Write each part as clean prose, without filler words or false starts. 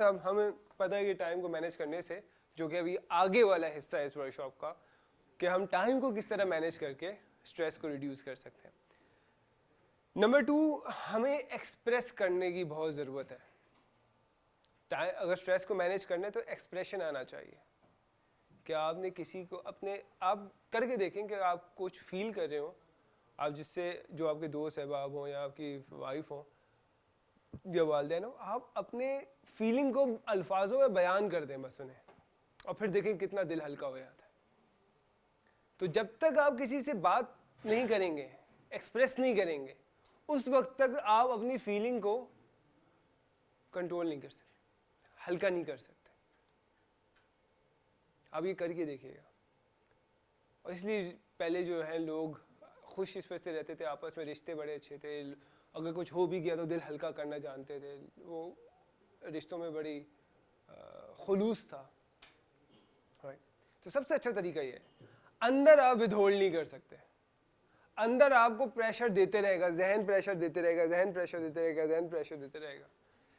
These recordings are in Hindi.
हमें पता है कि टाइम को मैनेज करने से, जो कि अभी आगे वाला हिस्सा है इस वर्कशॉप का, कि हम टाइम को किस तरह मैनेज करके स्ट्रेस को रिड्यूस कर सकते हैं। नंबर 2, हमें एक्सप्रेस करने की बहुत ज़रूरत है। अगर स्ट्रेस को मैनेज करना है तो एक्सप्रेशन आना चाहिए। कि आपने किसी को अपने आप करके देखें कि आप कुछ फील कर रहे हो, आप जिससे जो आपके दोस्त अहबाब हों या आपकी वाइफ हो या वालिदैन हो, आप अपने फीलिंग को अल्फाजों में बयान कर दें बस उन्हें, और फिर देखें कितना दिल हल्का हो जाता है। तो जब तक आप किसी से बात नहीं करेंगे, एक्सप्रेस नहीं करेंगे, उस वक्त तक आप अपनी फीलिंग को कंट्रोल नहीं कर सकते, हल्का नहीं कर सकते। आप ये करके देखिएगा। और इसलिए पहले जो है लोग खुश इस वजह से रहते थे, आपस में रिश्ते बड़े अच्छे थे, अगर कुछ हो भी गया तो दिल हल्का करना जानते थे, वो रिश्तों में बड़ी खुलूस था। तो सबसे अच्छा तरीका ये है, अंदर आप विथहोल्ड नहीं कर सकते, अंदर आपको प्रेशर देते रहेगा, जहन प्रेशर देते रहेगा, जहन प्रेशर देते रहेगा, जहन प्रेशर देते रहेगा।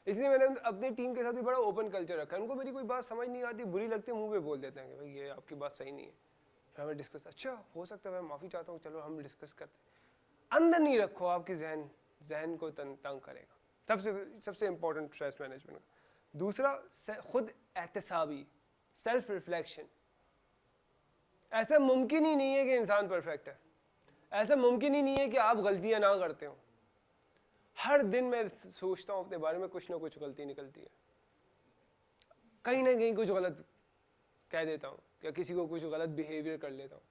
इसलिए मैंने अपनी टीम के साथ भी बड़ा ओपन कल्चर रखा है। उनको मेरी कोई बात समझ नहीं आती, बुरी लगती है, मुंह पे बोल देते हैं कि भाई ये आपकी बात सही नहीं है, फिर हमें डिस्कस, अच्छा हो सकता है मैं माफ़ी चाहता हूँ, चलो हम डिस्कस करते हैं। अंदर नहीं रखो, आपकी जहन को तंग करेगा। सबसे इंपॉर्टेंट स्ट्रेस मैनेजमेंट का। दूसरा, खुद एहतसाबी, सेल्फ रिफ्लेक्शन। ऐसा मुमकिन ही नहीं है कि इंसान परफेक्ट है, ऐसा मुमकिन ही नहीं है कि आप गलतियां ना करते हो। हर दिन मैं सोचता हूँ अपने बारे में, कुछ ना कुछ गलती निकलती है, कहीं ना कहीं कुछ गलत कह देता हूँ या किसी को कुछ गलत बिहेवियर कर लेता हूँ,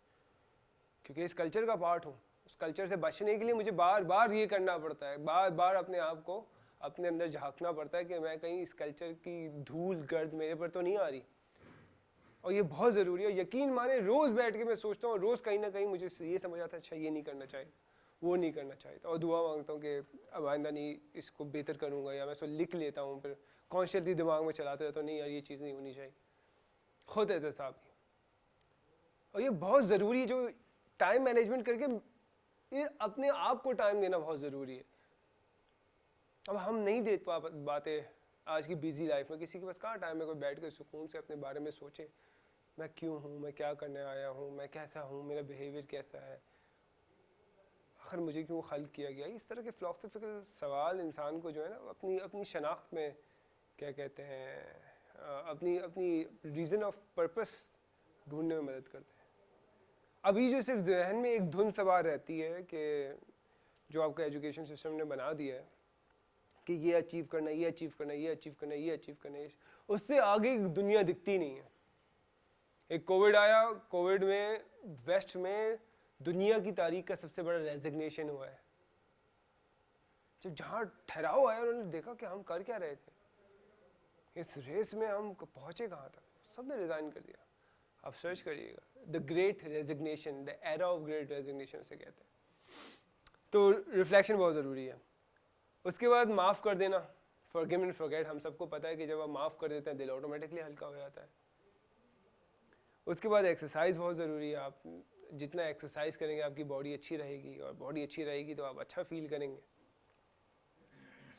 क्योंकि इस कल्चर का पार्ट हूँ। उस कल्चर से बचने के लिए मुझे बार बार ये करना पड़ता है, बार बार अपने आप को अपने अंदर झांकना पड़ता है कि मैं कहीं इस कल्चर की धूल गर्द मेरे पर तो नहीं आ रही। और ये बहुत ज़रूरी है। यकीन माने रोज़ बैठ के मैं सोचता हूँ, रोज़ कहीं ना कहीं मुझे ये समझ आता है अच्छा ये नहीं करना चाहिए, वो नहीं करना चाहिए, और दुआ मांगता हूँ कि अब आइंदा नहीं इसको बेहतर करूँगा, या मैं इसको लिख लेता हूँ, फिर कॉन्शियसली दिमाग में चलाते रहता हूँ नहीं यार ये चीज़ नहीं होनी चाहिए। खुद एहतसाब की, और ये बहुत ज़रूरी है, जो टाइम मैनेजमेंट करके ये अपने आप को टाइम देना बहुत ज़रूरी है। अब हम नहीं दे पाते आज की बिजी लाइफ में, किसी के पास कहाँ टाइम है कोई बैठ कर सुकून से अपने बारे में सोचे, मैं क्यों हूँ, मैं क्या करने आया हूँ, मैं कैसा हूँ, मेरा बिहेवियर कैसा है, आखिर मुझे क्यों खल्क किया गया। इस तरह के फिलोसफिकल सवाल इंसान को जो है ना अपनी अपनी शनाख्त में क्या कहते हैं अपनी अपनी रीज़न ऑफ पर्पस ढूंढने में मदद करते हैं। अभी जो सिर्फ जहन में एक धुन सवार रहती है कि जो आपका एजुकेशन सिस्टम ने बना दिया है कि ये अचीव करना, ये अचीव करना, ये अचीव करना, ये अचीव करना, उससे आगे दुनिया दिखती नहीं है। एक कोविड आया, कोविड में वेस्ट में दुनिया की तारीख का सबसे बड़ा रेजिग्नेशन हुआ है। जब जहाँ ठहराव आया उन्होंने देखा कि हम कर क्या रहे थे, इस रेस में हम पहुँचे कहाँ तक, सबने रिज़ाइन कर दिया। आप सर्च करिएगा, the great resignation, the era of great resignation से कहते हैं। तो रिफ्लेक्शन बहुत ज़रूरी है। उसके बाद माफ़ कर देना, फॉरगिव एंड फॉरगेट। हम सबको पता है कि जब आप माफ़ कर देते हैं दिल ऑटोमेटिकली हल्का हो जाता है। उसके बाद एक्सरसाइज बहुत ज़रूरी है। आप जितना एक्सरसाइज करेंगे आपकी बॉडी अच्छी रहेगी, और बॉडी अच्छी रहेगी तो आप अच्छा फील करेंगे।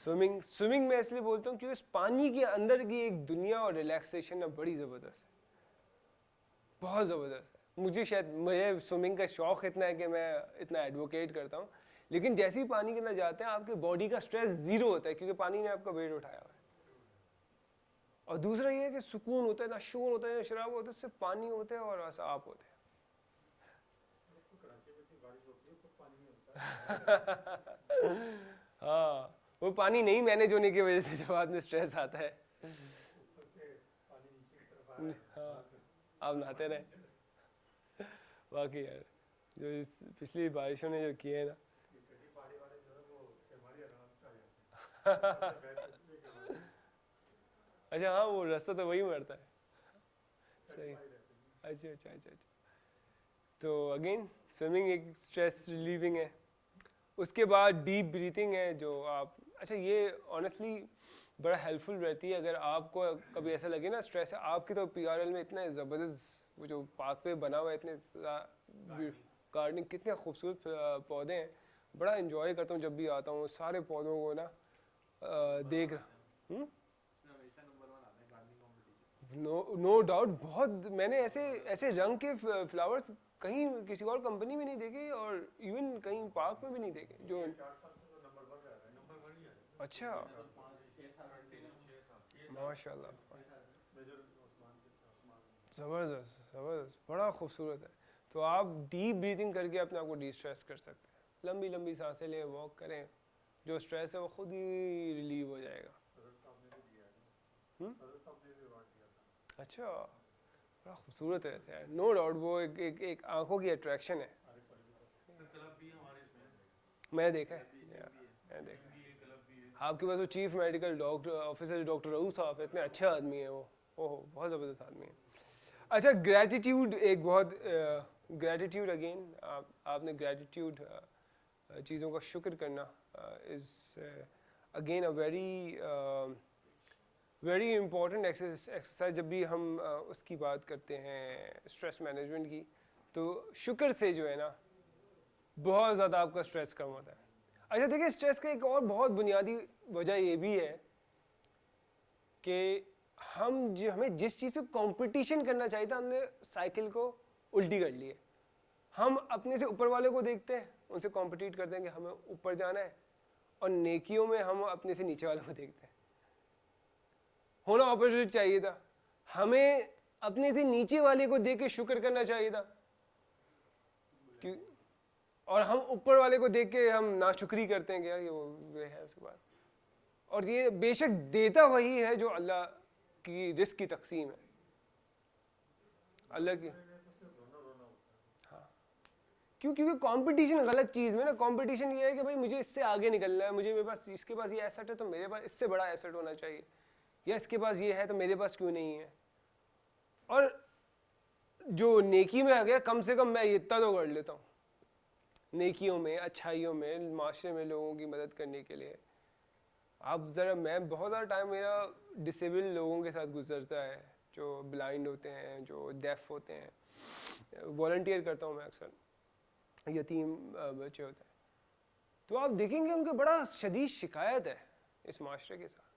स्विमिंग मैं इसलिए बोलता हूँ क्योंकि उस पानी के अंदर की एक दुनिया और रिलैक्सेशन ना बड़ी ज़बरदस्त है, बहुत ज़बरदस्त है। मुझे स्विमिंग का शौक़ इतना है कि मैं इतना एडवोकेट करता हूँ, लेकिन जैसे ही पानी के अंदर जाते हैं आपके बॉडी का स्ट्रेस ज़ीरो होता है, क्योंकि पानी ने आपका वेट उठाया हुआ है। और दूसरा ये है कि सुकून होता है, ना शोर होता है ना शराब होता है, सिर्फ पानी होता है और ऐसा आप होते हैं। हाँ, वो पानी नहीं मैनेज होने की वजह से जब बाद में स्ट्रेस आता है। हाँ, आप नहाते रहे। बाकी यार जो पिछली बारिशों ने जो किए हैं ना अच्छा हाँ, वो रास्ता तो वही मरता है। सही, अच्छा अच्छा अच्छा अच्छा। तो अगेन स्विमिंग एक स्ट्रेस रिलीविंग है। उसके बाद डीप ब्रीथिंग है जो आप, अच्छा ये ऑनेस्टली बड़ा हेल्पफुल रहती है। अगर आपको कभी ऐसा लगे ना स्ट्रेस है आपकी, तो PRL में इतने ज़बरदस्त वो जो पाथवे बना हुआ है, इतने गार्डनिंग, कितने खूबसूरत पौधे हैं, बड़ा इन्जॉय करता हूँ जब भी आता हूँ सारे पौधों को ना देख। नो डाउट, बहुत मैंने ऐसे ऐसे रंग के फ्लावर्स कहीं किसी और कंपनी में नहीं देखे और इवन कहीं पार्क में भी नहीं देखे जो। अच्छा, माशाल्लाह, ज़बरदस्त ज़बरदस्त, बड़ा खूबसूरत है। तो आप डीप ब्रीथिंग करके अपने आप को डी स्ट्रेस कर सकते हैं, लंबी लंबी सांसें लें, वॉक करें, जो स्ट्रेस है वो खुद ही रिलीव हो जाएगा। अच्छा, बड़ा खूबसूरत है यार, नो डाउट वो एक आंखों की अट्रैक्शन है। मैं देखा है, मैं देखा है। आपके पास वो chief medical doctor officer doctor Rauf साहब है, इतने अच्छे आदमी है वो, ओह बहुत ज़बरदस्त आदमी है। अच्छा, ग्रैटिट्यूड एक बहुत, ग्रैटिट्यूड अगेन, आपने ग्रैटिट्यूड चीज़ों का शुक्र करना is again a very important exercise. जब भी हम उसकी बात करते हैं स्ट्रेस मैनेजमेंट की, तो शुक्र से जो है ना बहुत ज़्यादा आपका स्ट्रेस कम होता है। अच्छा देखिए, स्ट्रेस का एक और बहुत बुनियादी वजह ये भी है कि हमें जिस चीज़ पे कंपटीशन करना चाहिए था, हमने साइकिल को उल्टी कर ली है। हम अपने से ऊपर वाले को देखते हैं, उनसे कॉम्पिटिट करते हैं कि हमें ऊपर जाना है, और नेकियों में हम अपने से नीचे वालों को देखते हैं। होना ऑपोजिट चाहिए था, हमें अपने से नीचे वाले को देख के शुक्र करना चाहिए था, और हम ऊपर वाले को देख के हम नाशुक्री करते हैं कि यार ये वो है उसके बाद। और ये बेशक देता वही है जो अल्लाह की रिस्क की तकसीम है, अल्लाह की। हाँ, क्योंकि कंपटीशन गलत चीज़ में ना, कंपटीशन ये है कि भाई मुझे इससे आगे निकलना है, मुझे मेरे पास इसके पास ये एसेट है तो मेरे पास इससे बड़ा एसेट होना चाहिए, या इसके पास ये है तो मेरे पास क्यों नहीं है। और जो नेकी में आ गया, कम से कम मैं इतना तो कर लेता हूँ, नेकियों में, अच्छाइयों में, माशरे में लोगों की मदद करने के लिए। आप ज़रा, मैं बहुत ज़्यादा टाइम मेरा डिसेबल लोगों के साथ गुजरता है, जो ब्लाइंड होते हैं, जो डेफ होते हैं, वॉलंटियर करता हूँ मैं अक्सर, यतीम बच्चे होते हैं। तो आप देखेंगे उनके बड़ा शदीद शिकायत है इस माशरे के साथ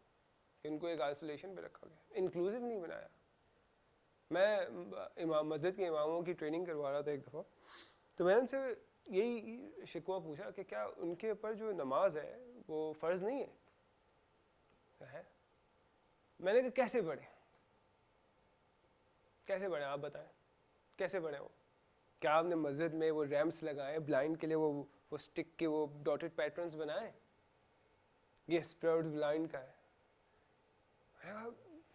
कि उनको एक आइसोलेशन पे रखा गया, इंक्लूसिव नहीं बनाया। मैं मस्जिद के इमामों की ट्रेनिंग करवा रहा था एक दफ़ा, तो मैंने उनसे यही शिकवा पूछा कि क्या उनके ऊपर जो नमाज है वो फ़र्ज़ नहीं है? मैंने कहा कैसे पढ़े, कैसे पढ़े आप बताएं, कैसे पढ़े वो? क्या आपने मस्जिद में वो रैम्प्स लगाए ब्लाइंड के लिए, वो स्टिक के वो डॉटेड पैटर्न्स बनाए? ये स्प्रेड ब्लाइंड का है।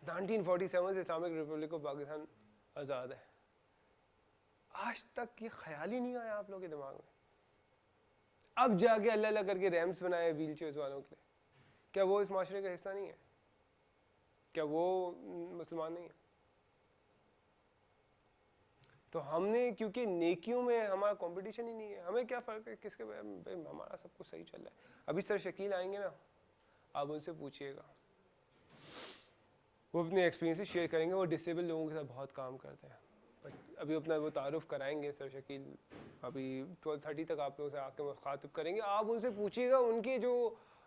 1947 से इस्लामिक रिपब्लिक ऑफ पाकिस्तान आज़ाद है, आज तक ये ख्याल ही नहीं आया आप लोगों के दिमाग में। अब जाके अल्लाह अल्लाह करके रैम्प्स बनाए व्हील चेयर्स वालों के लिए, क्या वो इस माशरे का हिस्सा नहीं है? क्या वो मुसलमान नहीं है? तो हमने, क्योंकि नेकियों में हमारा कंपटीशन ही नहीं है, हमें क्या फ़र्क है किसके, भाई हमारा सब कुछ सही चल रहा है। अभी सर शकील आएंगे ना, आप उनसे पूछिएगा, वो अपने एक्सपीरियंसेस शेयर करेंगे, वो डिसेबल लोगों के साथ बहुत काम करते हैं। अभी अपना वो तारुफ कराएंगे सर शकील, अभी 12:30 तक आप लोगों से आके मुखातिब करेंगे। आप उनसे पूछिएगा, उनके जो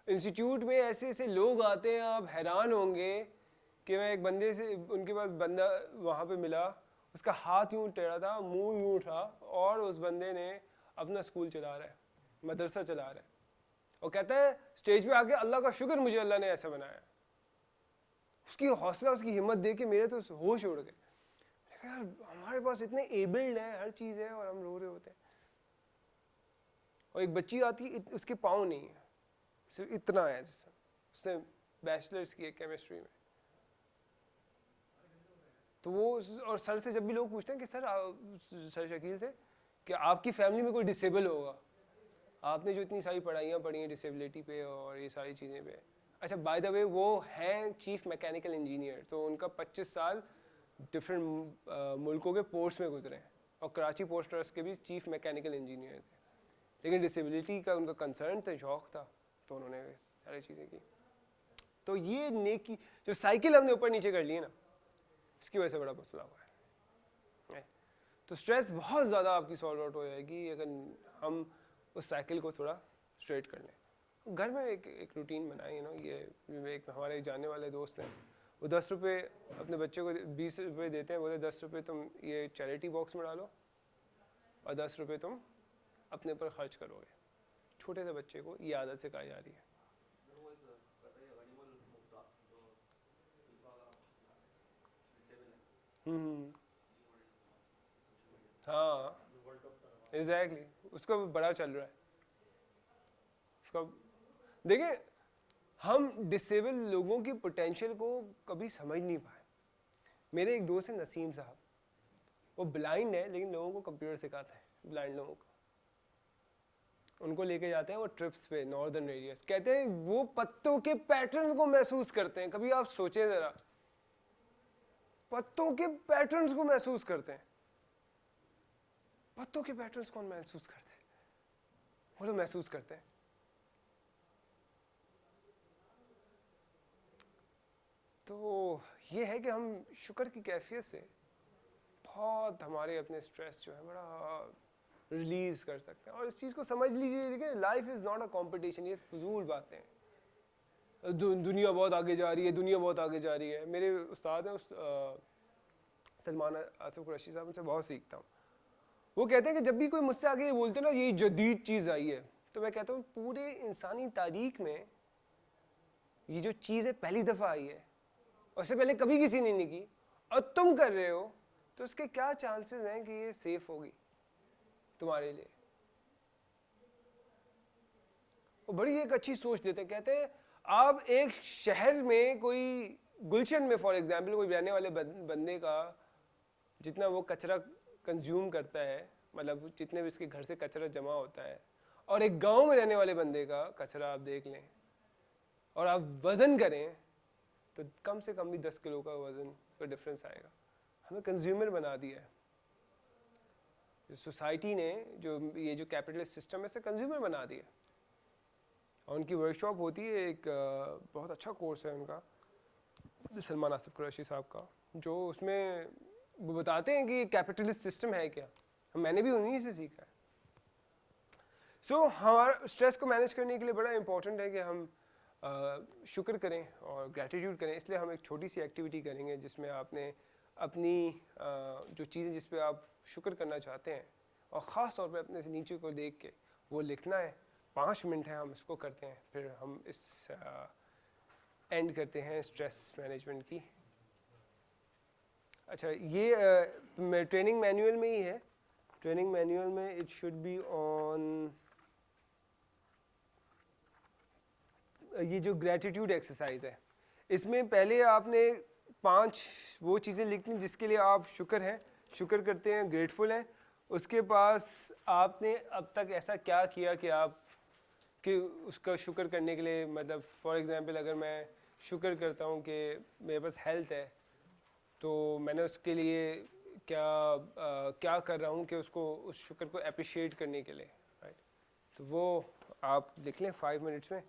इंस्टीट्यूट में ऐसे ऐसे लोग आते हैं, आप हैरान होंगे कि मैं एक बंदे से, उनके पास बंदा वहाँ पे मिला, उसका हाथ यूँ टेढ़ा था, मुंह यूँ था, और उस बंदे ने अपना स्कूल चला रहा है, मदरसा चला रहा है, और कहता है स्टेज पे आके अल्लाह का शुक्र मुझे अल्लाह ने ऐसा बनाया। उसकी हौसला, उसकी हिम्मत देख के मेरे तो होश उड़ गए। यार हमारे पास इतने एबल्ड है, हर चीज़ है, और हम रो रहे होते हैं। और एक बच्ची आती है, उसके पाँव नहीं है, सिर्फ इतना है, जैसे उसने बैचलर्स की है केमिस्ट्री में। तो वो, और सर से जब भी लोग पूछते हैं कि सर शकील से कि आपकी फैमिली में कोई डिसेबल होगा, आपने जो इतनी सारी पढ़ाइयाँ पढ़ी हैं डिसेबिलिटी पे और ये सारी चीज़ें पे। अच्छा बाय द वे वो हैं चीफ मैकेनिकल इंजीनियर, तो उनका 25 साल डिफरेंट मुल्कों के पोर्ट्स में गुजरे हैं, और कराची पोर्ट ट्रस्ट के भी चीफ मैकेनिकल इंजीनियर थे, लेकिन डिसेबिलिटी का उनका कंसर्न था, शौक़ था, तो उन्होंने सारी चीज़ें की। तो ये नेकी, जो साइकिल हमने ऊपर नीचे कर ली है ना, इसकी वजह से बड़ा मसला हुआ है। तो स्ट्रेस बहुत ज़्यादा आपकी सॉल्व आउट हो जाएगी अगर हम उस साइकिल को थोड़ा स्ट्रेट कर लें। घर में एक रूटीन बनाए, ये एक हमारे जानने वाले दोस्त हैं, वो 10 रुपये अपने बच्चे को 20 रुपये देते हैं, बोले 10 रुपये तुम ये चैरिटी बॉक्स में डालो और 10 रुपये तुम अपने ऊपर खर्च करोगे। छोटे से बच्चे को ये आदत सिखाई जा रही है। हाँ एग्जैक्टली, उसका बड़ा चल रहा है उसका। देखिए हम डिसेबल लोगों की पोटेंशियल को कभी समझ नहीं पाए। मेरे एक दोस्त है नसीम साहब, वो ब्लाइंड है लेकिन लोगों को कंप्यूटर सिखाते हैं, ब्लाइंड लोगों को। उनको लेके जाते हैं वो ट्रिप्स पे नॉर्दर्न एरियाज, कहते हैं वो पत्तों के पैटर्न्स को महसूस करते हैं। कभी आप सोचें जरा, पत्तों के पैटर्न्स को महसूस करते हैं। पत्तों के पैटर्न्स कौन महसूस करते हैं? वो लोग महसूस करते हैं। तो ये है कि हम शुक्र की कैफियत से बहुत हमारे अपने स्ट्रेस जो है बड़ा रिलीज कर सकते हैं। और इस चीज़ को समझ लीजिए, देखिए life is not a competition, ये फजूल बातें हैं। दुनिया बहुत आगे जा रही है, दुनिया बहुत आगे जा रही है। मेरे उस्ताद हैं सलमान आसिफ कुरैशी साहब, उनसे बहुत सीखता हूँ। वो कहते हैं कि जब भी कोई मुझसे आगे ये बोलते हैं ना ये जदीद चीज़ आई है, तो मैं कहता हूँ पूरे इंसानी तारीख में ये जो चीज़ है पहली दफ़ा आई है, उससे पहले कभी किसी ने नहीं की, और तुम कर रहे हो, तो उसके क्या चांसेस हैं कि ये सेफ होगी तुम्हारे लिए। वो बड़ी एक अच्छी सोच देते हैं। कहते हैं आप एक शहर में कोई गुलशन में फॉर एग्जांपल कोई रहने वाले बंदे का जितना वो कचरा कंज्यूम करता है, मतलब जितने भी उसके घर से कचरा जमा होता है, और एक गांव में रहने वाले बंदे का कचरा आप देख लें और आप वज़न करें, तो कम से कम भी 10 किलो का वज़न का डिफरेंस आएगा। हमें कंज्यूमर बना दिया है सोसाइटी ने, जो ये जो कैपिटलिस्ट सिस्टम है, इसे कंज्यूमर बना दिया। और उनकी वर्कशॉप होती है, एक बहुत अच्छा कोर्स है उनका, सलमान आसिफ कुरैशी साहब का, जो उसमें वो बताते हैं कि कैपिटलिस्ट सिस्टम है क्या। मैंने भी उन्हीं से सीखा है। हमारा स्ट्रेस को मैनेज करने के लिए बड़ा इंपॉर्टेंट है कि हम शुक्र करें और ग्रैटिट्यूड करें। इसलिए हम एक छोटी सी एक्टिविटी करेंगे जिसमें आपने अपनी जो चीज़ें जिस पे आप शुक्र करना चाहते हैं, और ख़ास तौर पे अपने नीचे को देख के वो लिखना है। 5 मिनट है, हम इसको करते हैं, फिर हम इस एंड करते हैं स्ट्रेस मैनेजमेंट की। अच्छा, ये ट्रेनिंग मैनुअल में ही है। ट्रेनिंग मैनुअल में इट शुड बी ऑन ये जो ग्रैटिट्यूड एक्सरसाइज है, इसमें पहले आपने 5 वो चीज़ें लिखनी जिसके लिए आप शुक्र हैं, शुक्र करते हैं, ग्रेटफुल हैं। उसके पास आपने अब तक ऐसा क्या किया कि आप कि उसका शुक्र करने के लिए, मतलब फॉर एग्जांपल अगर मैं शुक्र करता हूँ कि मेरे पास हेल्थ है, तो मैंने उसके लिए क्या कर रहा हूँ कि उसको उस शुक्र को अप्रिशिएट करने के लिए, राइट। तो वो आप लिख लें 5 मिनट्स में,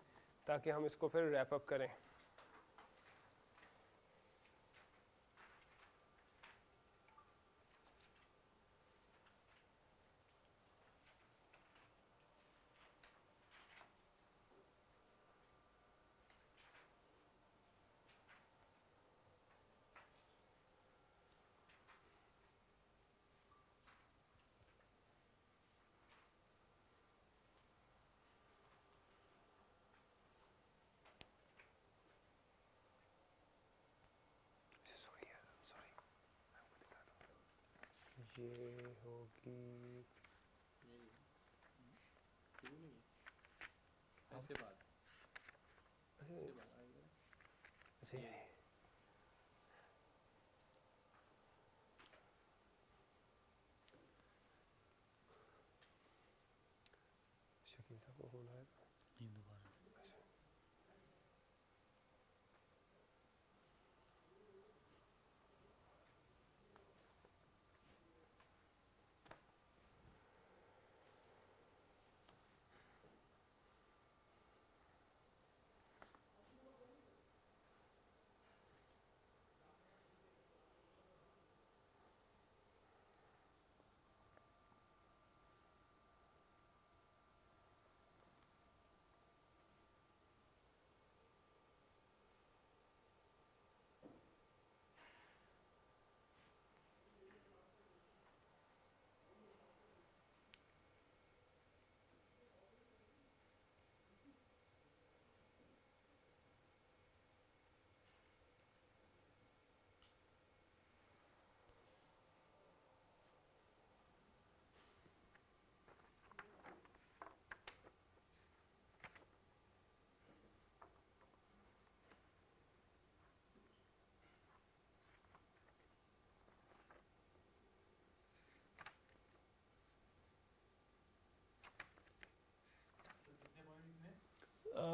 ताकि हम इसको फिर रैप अप करें। ये होगी इसके बाद शकील साहब को फोन आया था नहीं दोबारा।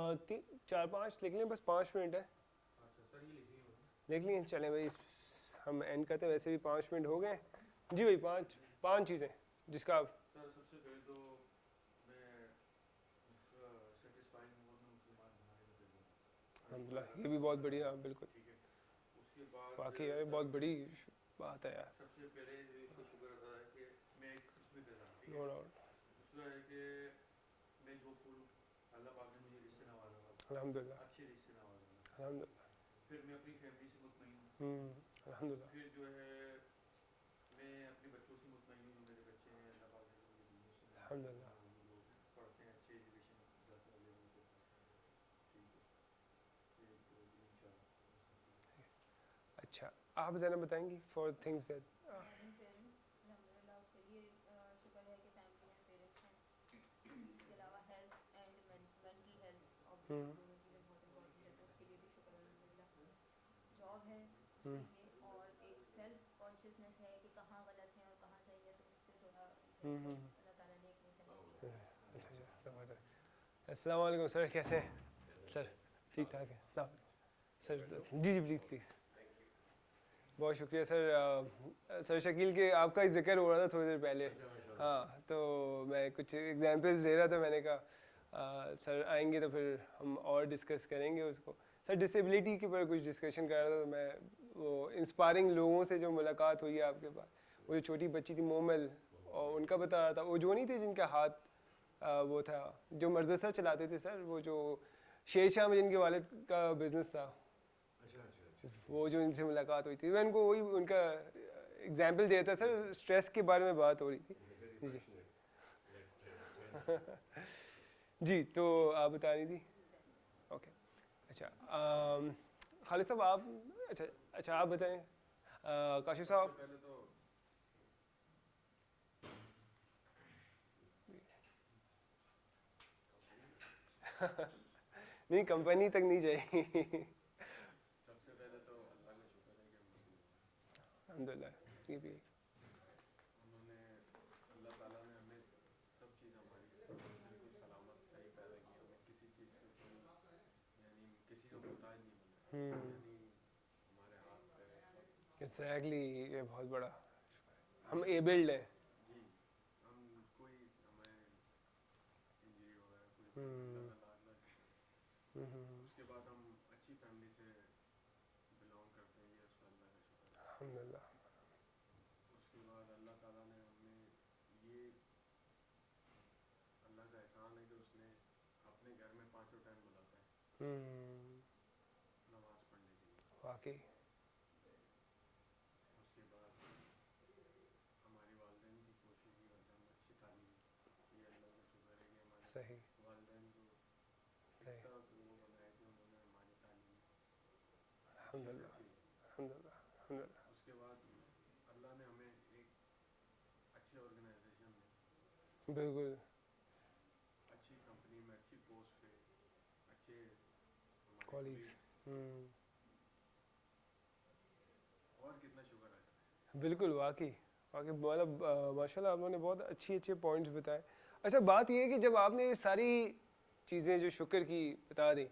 चार पाँच लिख लें, बस 5 मिनट है। लिख लिए, चलें भाई हम एंड करते हैं, वैसे भी 5 मिनट हो गए जी भाई। पाँच चीज़ें जिसका आप सर सबसे पहले तो मैं सेटिस्फाइंग हूँ मैं मुसलमान बनाने के लिए। अल्हम्दुलिल्लाह, ये भी बहुत बढ़िया, बिल्कुल ठीक है। उसके बाद वाकई यार बहुत बड़ी बात है यार। सबसे पहले इसको शुक्र अदा है कि मैं इसमें कर रहा हूँ। ठीक नो है। डाउट। दूसरा है कि मैं जो फूल अल्लाह पाक ने मुझे रिश्ते नवाजा, अल्हम्दुलिल्लाह अच्छे रिश्ते नवाजा। अल्हम्दुलिल्लाह। फिर मैं अपनी फैमिली से मुतमईन हूँ। अल्हम्दुलिल्लाह फिर जो है मैं अपने बच्चों से मुतमईन हूँ, जो मेरे बच्चे हैं अल्लाह पाक ने मुझे दिए उसमें अल्हम्दुलिल्लाह। जो पढ़ते हैं अच्छे एजुकेशन जाते हैं लेवल पे। ठीक है। ये तो इंशाल्लाह। अच्छा, आप ज़रा बताएंगी for things that having parents अल्हम्दुलिल्लाह, उसके लिए शुक्र है कि फैमिली में पेरेंट्स हैं। इसके अलावा health and mental health obviously दोनों चीज़ें बहुत इंपॉर्टेंट है, तो उसके लिए भी शुक्र अल्हम्दुलिल्लाह। जॉब है उसके लिए, और एक सेल्फ कॉन्शियसनेस है कि कहाँ गलत है और कहाँ सही है, तो उस पर थोड़ा अल्लाह ताला ने एक मिसअंडरस्टैंडिंग की है। अस्सलाम वालेकुम सर, कैसे हैं सर? ठीक ठाक है सर? जी जी प्लीज़ प्लीज़। बहुत शुक्रिया सर। सर शकील के आपका ही जिक्र हो रहा था थोड़ी देर पहले। हाँ, तो मैं कुछ एग्जांपल्स दे रहा था, मैंने कहा सर आएंगे तो फिर हम और डिस्कस करेंगे उसको। सर डिसेबिलिटी के ऊपर कुछ डिस्कशन कर रहा था, तो मैं वो इंस्पायरिंग लोगों से जो मुलाकात हुई है आपके पास, वो जो छोटी बच्ची थी मोमल, और उनका बता रहा था, वो जो नहीं थे जिनका हाथ वो था, जो मदरसा चलाते थे सर, वो जो शेरशाह में जिनके वालिद का बिजनेस था, वो जो इनसे मुलाकात हुई थी, मैं उनको वही उनका एग्जाम्पल दिया था सर। स्ट्रेस के बारे में बात हो रही थी जी जी। तो आप बता रही थी, ओके। अच्छा खालिद साहब आप, अच्छा अच्छा आप बताएं। काशिफ साहब। सबसे पहले तो नहीं, कंपनी तक नहीं जाएगी। सबसे पहले तो अल्लाह का शुक्र है कि हम मुस्लिम हैं। अल्हम्दुलिल्लाह, ये भी उन्होंने अल्लाह ताला ने हमें सब चीज़ हमारी बिल्कुल सलामत सही पैदा की, हमें किसी चीज़ से कोई यानी किसी का मोहताज नहीं बनाया, यानी हमारे हाथ पैर सब। एग्जैक्टली, ये बहुत बड़ा, हम एबल्ड हैं। जी। हम कोई हमें इंजरी वगैरह कोई अल्लाह का लाल ना करे। उसके बाद हम अच्छी फैमिली से बिलोंग करते हैं, ये उसका अल्लाह का शुक्र है। अल्हम्दुलिल्लाह। उसके बाद अल्लाह ताला ने हमें ये अल्लाह का एहसान है कि उसने अपने घर में 5 टाइम बुलाता है नमाज पढ़ने के लिए। वाकई उसके बाद हमारी वालदैन की कोशिश ये होता है हम अच्छी तालीम, ये अल्लाह का शुक्र है कि हमारे सही वालदैन जो सही, इतना तो वो बनाए कि उन्होंने हमारी तालीम अच्छी से अल्हम्दुलिल्लाह अच्छी। अल्हम्दुलिल्लाह अल्हम्दुलिल्लाह। उसके बाद अल्लाह ने हमें एक अच्छी ऑर्गेनाइजेशन में, बिल्कुल अच्छी कंपनी में, अच्छी पोस्ट पे, अच्छे हमारे कॉलीग्स, और कितना शुक्र है। बिल्कुल वाकई वाकई, मतलब माशाल्लाह आप लोगों ने बहुत अच्छी अच्छे पॉइंट्स बताए। अच्छा बात ये है कि जब आपने ये सारी चीज़ें जो शुक्र की बता दी,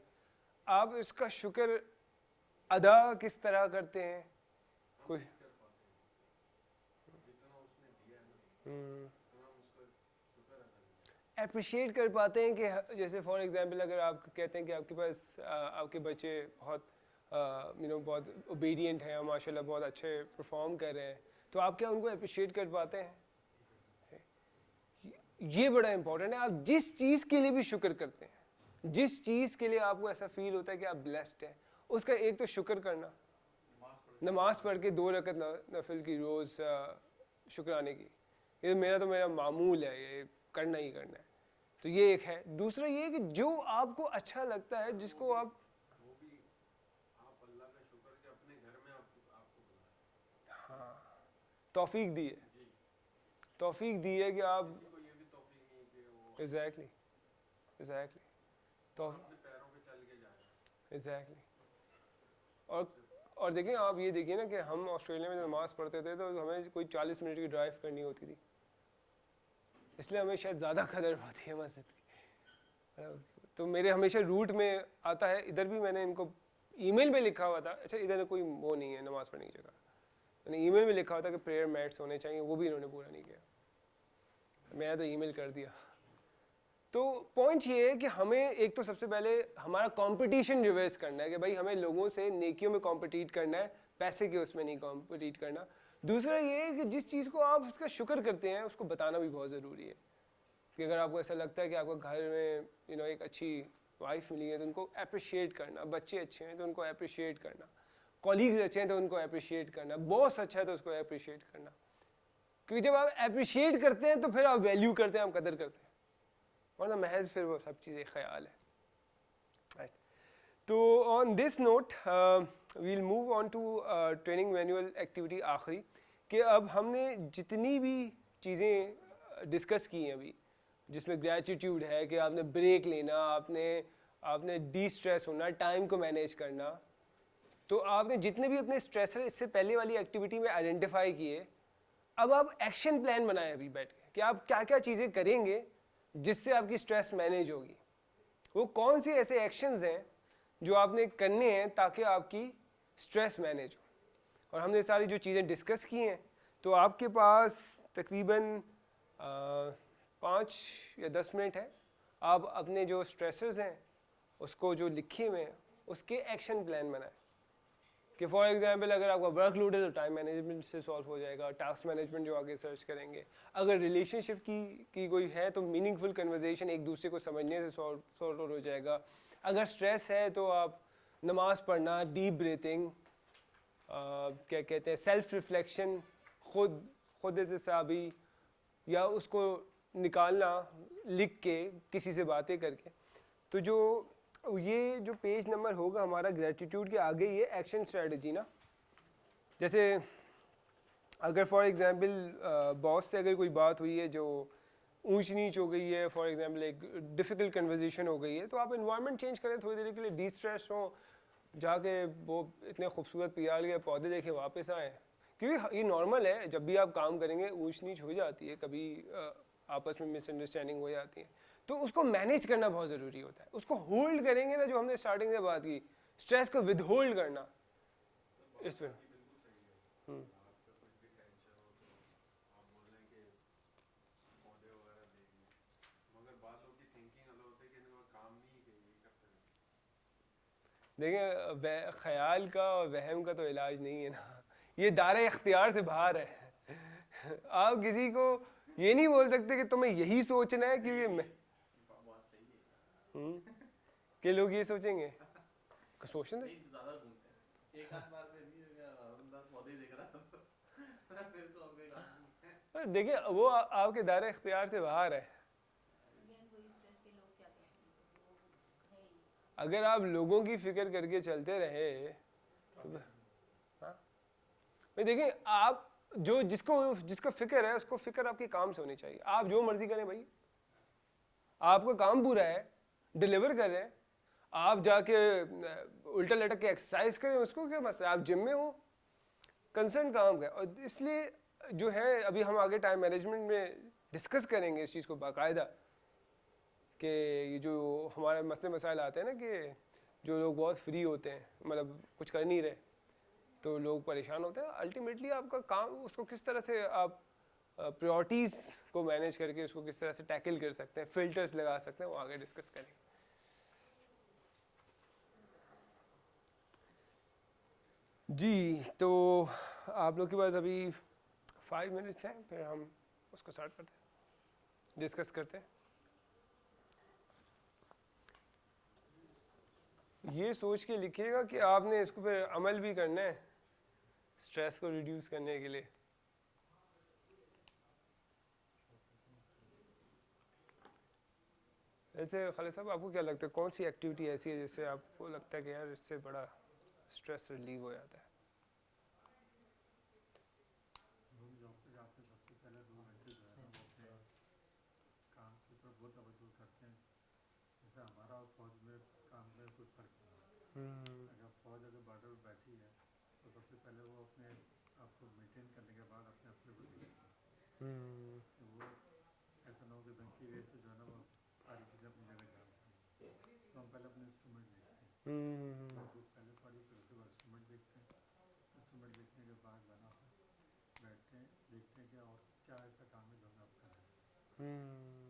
आप इसका शुक्र अदा किस तरह करते हैं? हम कोई नहीं कर पाते हैं, जितना उसने दिया है ना उतना हम उसका शुक्र अदा नहीं करते। अप्रिशिएट कर पाते हैं कि जैसे फॉर एग्जांपल अगर आप कहते हैं कि आपके पास आपके बच्चे बहुत बहुत ओबीडिएंट हैं और माशाल्लाह बहुत अच्छे परफॉर्म कर रहे हैं, तो आप क्या उनको अप्रिशिएट कर पाते हैं? ये बड़ा इंपॉर्टेंट है। आप जिस चीज़ के लिए भी शुक्र करते हैं, जिस चीज़ के लिए आपको ऐसा फील होता है कि आप ब्लेस्ड हैं, उसका एक तो शुक्र करना, नमाज पढ़ के 2 रकत नफिल की रोज़ शुक्राने की, ये मेरा मामूल है, ये करना ही करना है। तो ये एक है। दूसरा ये है कि जो आपको अच्छा लगता है, जिसको आप वो भी आप अल्लाह का शुक्र कि अपने घर में आपको बुलाया तौफीक दी है, जी। तौफीक दी है कि आप किसी को ये भी तौफीक नहीं है कि वो एग्जैक्टली एग्जैक्टली तो अपने पैरों पे चल के जाए। एग्जैक्टली और देखें, आप ये देखिए ना कि हम ऑस्ट्रेलिया में नमाज़ पढ़ते थे तो हमें कोई 40 मिनट की ड्राइव करनी होती थी, इसलिए हमें शायद ज़्यादा कदर होती है मस्जिद की। तो मेरे हमेशा रूट में आता है, इधर भी मैंने इनको ईमेल में लिखा हुआ था, अच्छा इधर कोई वो नहीं है नमाज पढ़ने की जगह, मैंने ईमेल में लिखा हुआ था कि प्रेयर मैट्स होने चाहिए, वो भी इन्होंने पूरा नहीं किया, मैंने तो ईमेल कर दिया। तो पॉइंट ये है कि हमें एक तो सबसे पहले हमारा कंपटीशन रिवर्स करना है कि भाई हमें लोगों से नेकियों में कॉम्पिटिट करना है, पैसे के उसमें नहीं कॉम्पिटिट करना। दूसरा ये है कि जिस चीज़ को आप उसका शुक्र करते हैं उसको बताना भी बहुत ज़रूरी है कि अगर आपको ऐसा लगता है कि आपको घर में एक अच्छी वाइफ मिली है तो उनको अप्रिशिएट करना, बच्चे अच्छे हैं तो उनको अप्रिशिएट करना, कॉलीग्स अच्छे हैं तो उनको अप्रिशिएट करना, बॉस अच्छा है तो उसको अप्रिशिएट करना, क्योंकि जब आप अप्रिशिएट करते हैं तो फिर आप वैल्यू करते हैं, आप कदर करते हैं, वरना महज फिर वो सब चीज़ें ख्याल है। राइट, तो on this note we'll move on to training manual activity आखिरी, कि अब हमने जितनी भी चीज़ें डिस्कस की हैं अभी, जिसमें ग्रैटिट्यूड है कि आपने ब्रेक लेना, आपने डी स्ट्रेस होना, टाइम को मैनेज करना, तो आपने जितने भी अपने स्ट्रेसर इससे पहले वाली एक्टिविटी में आइडेंटिफाई किए, अब आप एक्शन प्लान बनाएं अभी बैठ के कि आप क्या क्या चीज़ें करेंगे जिससे आपकी स्ट्रेस मैनेज होगी, वो कौन से ऐसे एक्शंस हैं जो आपने करने हैं ताकि आपकी स्ट्रेस मैनेज हो। और हमने सारी जो चीज़ें डिस्कस की हैं, तो आपके पास तकरीबन 5 या 10 मिनट है, आप अपने जो स्ट्रेसर्स हैं उसको जो लिखे हुए हैं उसके एक्शन प्लान बनाएं कि फॉर एग्जांपल अगर आपका वर्कलोड है तो टाइम मैनेजमेंट से सॉल्व हो जाएगा, टास्क मैनेजमेंट जो आगे सर्च करेंगे, अगर रिलेशनशिप की कोई है तो मीनिंगफुल कन्वर्जेशन एक दूसरे को समझने से सॉल्व हो जाएगा, अगर स्ट्रेस है तो आप नमाज पढ़ना, डीप ब्रीथिंग, क्या कहते हैं सेल्फ रिफ्लेक्शन, खुद एहतसाबी, या उसको निकालना लिख के किसी से बातें करके। तो जो ये जो पेज नंबर होगा हमारा ग्रेटिट्यूड के आगे ये एक्शन स्ट्रेटजी ना, जैसे अगर फॉर एग्जांपल बॉस से अगर कोई बात हुई है जो ऊंच नीच हो गई है, फॉर एग्जांपल एक डिफ़िकल्ट कन्वर्जेशन हो गई है, तो आप इन्वायरमेंट चेंज करें, थोड़ी देर के लिए डी स्ट्रेस हो, जाके वो इतने खूबसूरत पियाल के पौधे देखे वापस आए, क्योंकि ये नॉर्मल है, जब भी आप काम करेंगे ऊंच नीच हो जाती है, कभी आपस में मिसअंडरस्टैंडिंग हो जाती है, तो उसको मैनेज करना बहुत ज़रूरी होता है। उसको होल्ड करेंगे ना, जो हमने स्टार्टिंग में बात की, स्ट्रेस को विद होल्ड करना, इस पर देखिए ख्याल का और वहम का तो इलाज नहीं है ना, ये दायरे इख्तियार से बाहर है। आप किसी को ये नहीं बोल सकते कि तुम्हें यही सोचना है, क्योंकि मैं कि लोग ये सोचेंगे, सोचने दे। देखिए वो आपके दायरे इख्तियार से बाहर है। अगर आप लोगों की फिक्र करके चलते रहे तो हाँ भाई, देखिए आप जिसका फिक्र है उसको फिक्र आपके काम से होनी चाहिए, आप जो मर्जी करें भाई, आपका काम पूरा है, डिलीवर कर रहे हैं, आप जाके उल्टा लटक के एक्सरसाइज करें, उसको क्या मसला, आप जिम में हो, कंसर्न काम का। और इसलिए जो है अभी हम आगे टाइम मैनेजमेंट में डिस्कस करेंगे इस चीज़ को बाकायदा, कि ये जो हमारे मसले मसाइल आते हैं ना, कि जो लोग बहुत फ्री होते हैं, मतलब कुछ कर नहीं रहे, तो लोग परेशान होते हैं। अल्टीमेटली आपका काम, उसको किस तरह से आप प्रायोरिटीज़ को मैनेज करके उसको किस तरह से टैकल कर सकते हैं, फिल्टर्स लगा सकते हैं, वो आगे डिस्कस करेंगे। जी, तो आप लोग के पास अभी 5 मिनट्स हैं, फिर हम उसको स्टार्ट करते हैं, डिस्कस करते हैं। ये सोच के लिखिएगा कि आपने इसको फिर अमल भी करना है स्ट्रेस को रिड्यूस करने के लिए। ऐसे खालिद साहब, आपको क्या लगता है कौन सी एक्टिविटी ऐसी है जिससे आपको लगता है कि यार इससे बड़ा स्ट्रेस रिलीव हो जाता है? अगर फौज अगर बॉर्डर पर बैठी है तो सबसे पहले वो अपने आप को मेंटेन करने के बाद अपने असले को देखेगी। तो वो ऐसा ना हो कि जंग की वजह से जो है ना वो सारी चीज़ें अपनी जगह जान। बुक पहले पढ़ी, फिर उसके बाद इंस्ट्रूमेंट देखते हैं, इंस्ट्रूमेंट देखने के बाद बना बैठते हैं, देखते हैं क्या और क्या ऐसा काम है जो हमें अब करना है।